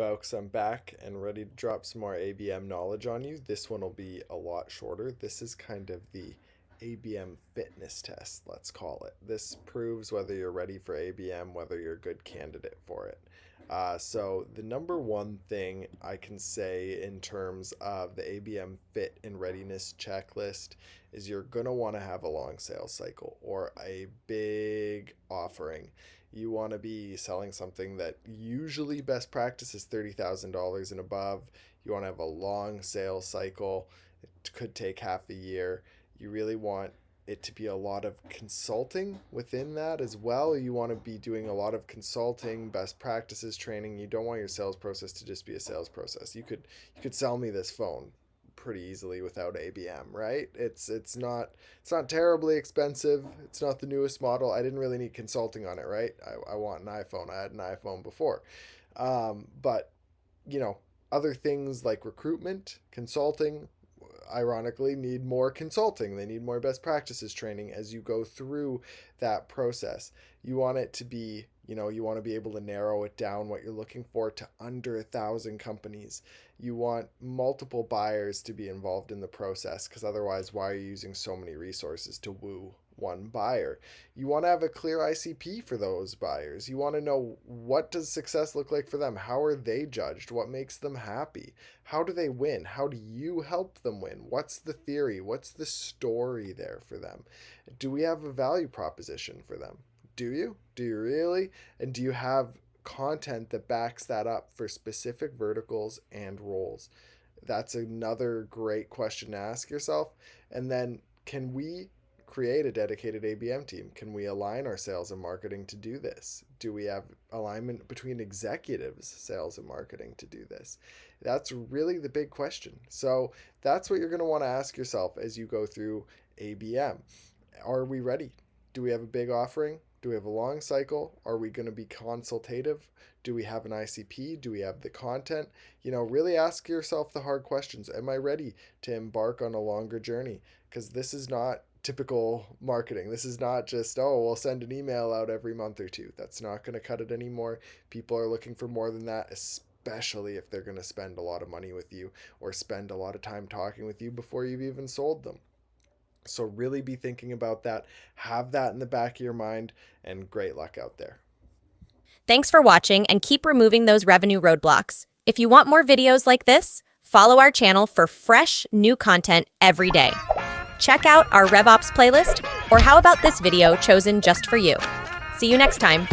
folks, I'm back and ready to drop some more ABM knowledge on you. This one will be a lot shorter. This is kind of the ABM fitness test, let's call it. This proves whether you're ready for ABM, whether you're a good candidate for it. So the number one thing I can say in terms of the ABM fit and readiness checklist is you're going to want to have a long sales cycle or a big offering. You want to be selling something that usually best practice is $30,000 and above. You want to have a long sales cycle. It could take half a year. You really want it to be a lot of consulting within that as well. You want to be doing a lot of consulting, best practices training. You don't want your sales process to just be a sales process. You could sell me this phone pretty easily without ABM, right? It's not terribly expensive. It's not the newest model. I didn't really need consulting on it, right? I want an iPhone. I had an iPhone before. But other things like recruitment, consulting, ironically need more consulting. They need more best practices training as you go through that process. You want it to be, you want to be able to narrow it down what you're looking for to under 1,000 companies. You want multiple buyers to be involved in the process, because otherwise, why are you using so many resources to woo one buyer? You want to have a clear ICP for those buyers. You want to know, what does success look like for them? How are they judged? What makes them happy? How do they win? How do you help them win? What's the theory? What's the story there for them? Do we have a value proposition for them? Do you? Do you really? And do you have content that backs that up for specific verticals and roles? That's another great question to ask yourself. And then, can we create a dedicated ABM team? Can we align our sales and marketing to do this? Do we have alignment between executives, sales and marketing to do this? That's really the big question. So that's what you're going to want to ask yourself as you go through ABM. Are we ready? Do we have a big offering? Do we have a long cycle? Are we going to be consultative? Do we have an ICP? Do we have the content? Really ask yourself the hard questions. Am I ready to embark on a longer journey? Because this is not typical marketing. This is not just, we'll send an email out every month or two. That's not going to cut it anymore. People are looking for more than that, especially if they're going to spend a lot of money with you or spend a lot of time talking with you before you've even sold them. So really be thinking about that. Have that in the back of your mind, and great luck out there. Thanks for watching, and keep removing those revenue roadblocks. If you want more videos like this, follow our channel for fresh, new content every day. Check out our RevOps playlist, or how about this video chosen just for you? See you next time.